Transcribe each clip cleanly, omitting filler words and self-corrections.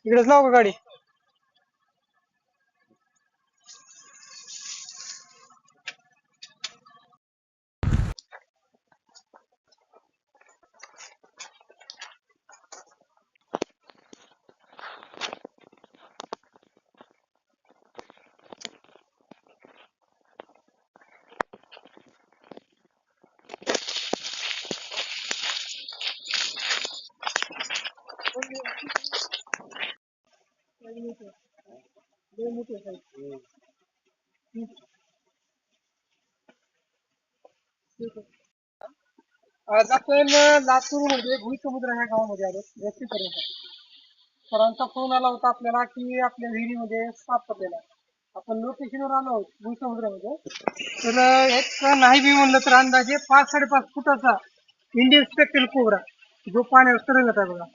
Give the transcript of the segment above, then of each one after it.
इकडेच लाव का गाडी? आज आपण लातूर मध्ये भुईसमुद्र ह्या गावामध्ये आलो रस्तीपर्यंत. सरांचा फोन आला होता आपल्याला की आपल्या विहिरीमध्ये साप पडलेला. आपण लोकेशनवर आलो आहोत भुईसमुद्रामध्ये. तर एक नाही बी म्हणलं तर अंदाजे 5-5.5 फुटाचा इंडियन स्पेक्टल कोबरा जो पाण्यावर तरंगत आहे बघा.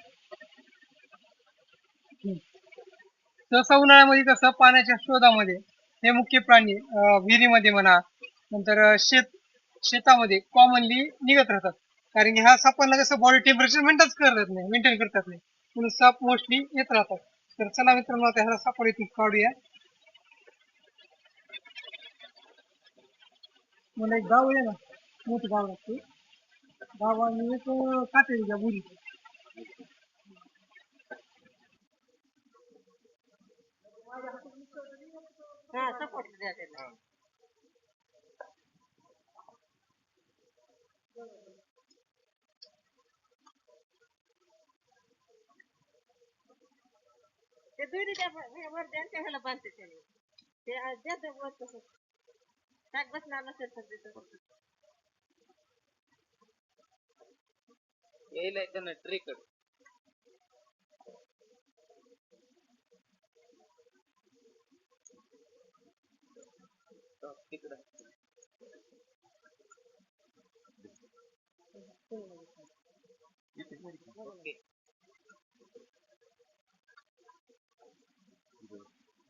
सहसा उन्हाळ्यामध्ये कसं पाण्याच्या शोधामध्ये हे मुख्य प्राणी विहिरीमध्ये म्हणा, नंतर शेतामध्ये कॉमनली निघत राहतात. कारण की ह्या सापांना कसं बॉडी टेम्परेचर मेंटेन करतात नाही, म्हणून साप मोस्टली येत राहतात. तर चला मित्रांनो, आता ह्याला सापड इथून काढूया. मला एक गाव आहे ना, मोठं गाव लागते गावाने एक काटेरीच्या बुरी. ते दोरी त्या वर त्यांच्या ह्याला बांधते त्याने ते ज्याचं वर कसं टाक बसणार नसेल तर तिथं यायला त्यांना ट्रेकर तिकडं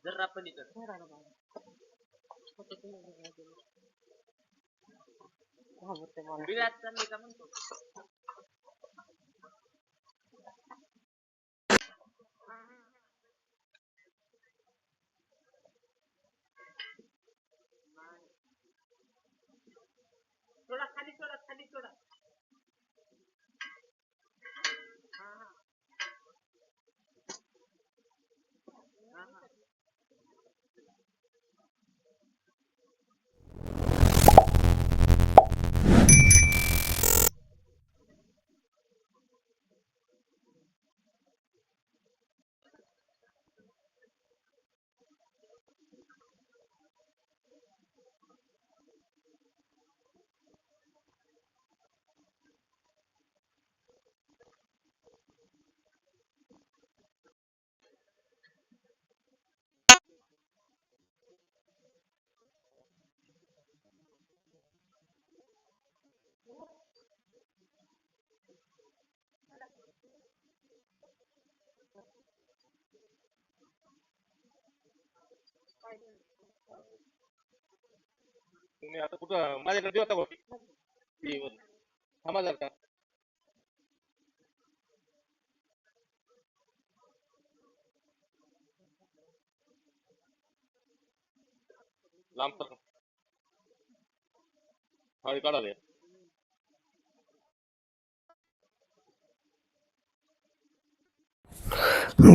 जर आपण इकडं विराट चालले का म्हणतो. थोडा खाली थोडा खाली थोडा तुम्ही आता कुठं माझ्याकडे होता बघ थांबा जर का लांब तर हळी काढावे.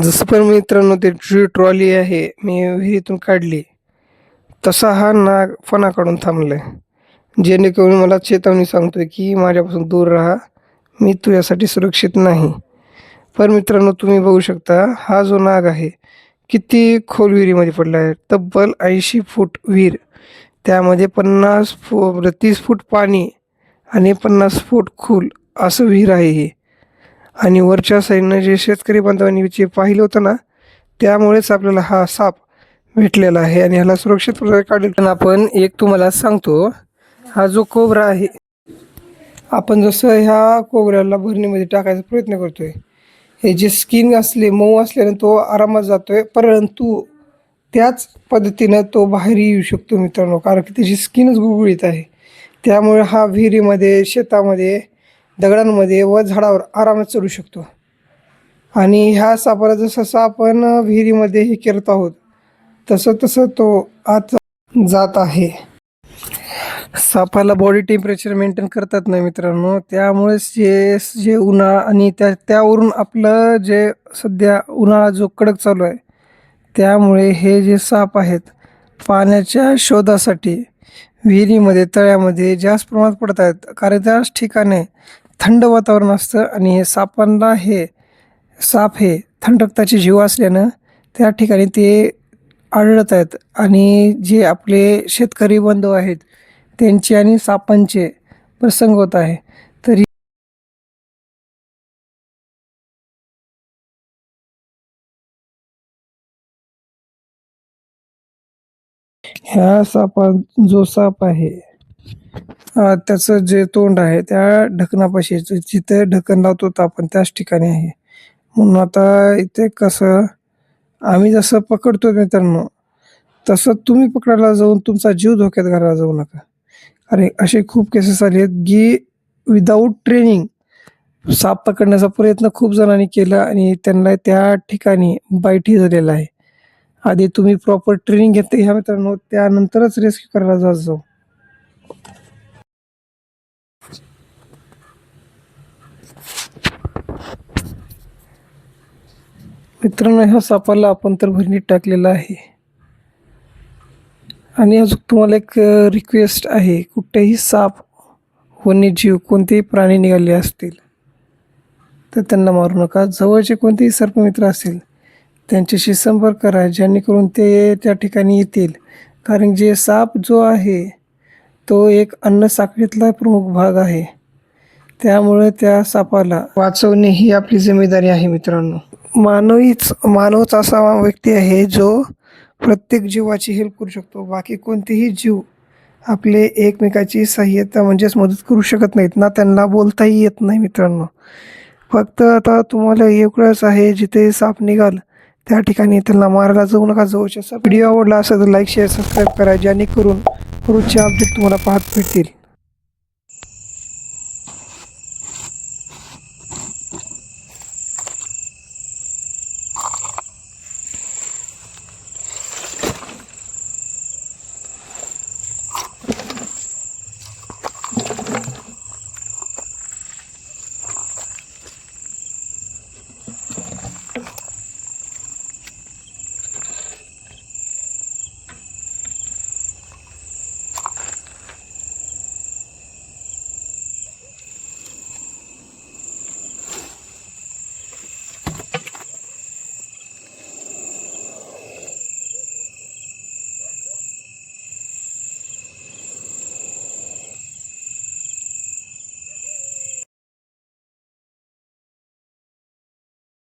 जसं पण मित्रांनो ते जी ट्रॉली आहे मी विहिरीतून काढली, तसा हा नाग फणा काढून थांबलाय, जेणेकरून मला चेतावणी सांगतोय की माझ्यापासून दूर राहा, मी तुझ्यासाठी सुरक्षित नाही. पण मित्रांनो, तुम्ही बघू शकता हा जो नाग आहे किती खोल विहिरीमध्ये पडला आहे. तब्बल 80 फूट विहीर, त्यामध्ये 30 फूट पाणी आणि 50 फूट खोल असं विहीर आहे हे. आणि वरच्या साईडनं जे शेतकरी बांधवांनी जे पाहिलं होतं ना, त्यामुळेच आपल्याला हा साप भेटलेला आहे आणि ह्याला सुरक्षित प्रकारे काढेल. पण आपण एक तुम्हाला सांगतो, हा जो कोबरा आहे, आपण जसं ह्या कोबऱ्याला भरणीमध्ये टाकायचा प्रयत्न करतोय, हे जे स्किन असले मऊ असल्याने तो आरामात जातोय, परंतु त्याच पद्धतीनं तो बाहेर येऊ शकतो मित्रांनो, कारण की त्याची स्किनच गुळगुळीत आहे. त्यामुळे हा विहिरीमध्ये, शेतामध्ये, दगडांमध्ये व झाडावर आरामात चढू शकतो. आणि ह्या सापाला जसं आपण विहिरीमध्ये हे करत आहोत, तसं तसं तो आत जात आहे. सापाला बॉडी टेम्परेचर मेंटेन करतात ना मित्रांनो, त्यामुळेच जे जे उन्हाळा आणि त्यावरून आपलं जे सध्या उन्हाळा जो कडक चालू आहे, त्यामुळे हे जे साप आहेत, पाण्याच्या शोधासाठी विहिरीमध्ये, तळ्यामध्ये जास्त प्रमाणात पडत आहेत. कारण त्याच ठिकाणी थंड वातावरण असतं आणि हे सापांना साप हे थंड रक्ताचे जीव असल्यानं त्या ठिकाणी ते आढळत आहेत. आणि जे आपले शेतकरी बंधू आहेत, त्यांचे आणि सापांचे प्रसंग होत आहे. तरी ह्या जो साप आहे, त्याचं जे तोंड आहे त्या ढकनापाशी, जिथे ढकन लावतो आपण त्याच ठिकाणी आहे. म्हणून आता इथे कसं आम्ही जसं पकडतो मित्रांनो, तसं तुम्ही पकडायला जाऊन तुमचा जीव धोक्यात घालायला जाऊ नका. अरे असे खूप केसेस आले आहेत की विदाऊट ट्रेनिंग साप पकडण्याचा प्रयत्न खूप जणांनी केला आणि त्यांना त्या ठिकाणी बाईटही झालेला आहे. आधी तुम्ही प्रॉपर ट्रेनिंग घेते ह्या मित्रांनो, त्यानंतरच रेस्क्यू करायला जात जाऊ. मित्रांनो, ह्या सापाला आपण तर भरणीत टाकलेलं आहे. आणि अजून तुम्हाला एक रिक्वेस्ट आहे, कुठेही साप, वन्यजीव, कोणतेही प्राणी निघाले असतील तर त्यांना मारू नका. जवळचे कोणतेही सर्पमित्र असतील त्यांच्याशी संपर्क करा, जेणेकरून ते त्या ठिकाणी येतील. कारण जे साप जो आहे तो एक अन्न साखळीतला प्रमुख भाग आहे. त्यामुळे त्या सापाला वाचवणे ही आपली जिम्मेदारी आहे मित्रांनो. मानवच असा व्यक्ती आहे जो प्रत्येक जीवाची हेल्प करू शकतो. बाकी कोणतेही जीव आपले एकमेकाची सहाय्यता म्हणजेच मदत करू शकत नाहीत ना, त्यांना बोलताही येत नाही मित्रांनो. फक्त आता तुम्हाला एवढंच आहे, जिथे साप निघाल त्या ठिकाणी त्यांना मारायला जाऊ नका. जवळच्या साप. व्हिडिओ आवडला असेल तर लाईक, शेअर, सबस्क्राईब करा, जेणेकरून रोजचे अपडेट तुम्हाला पाहत भेटतील.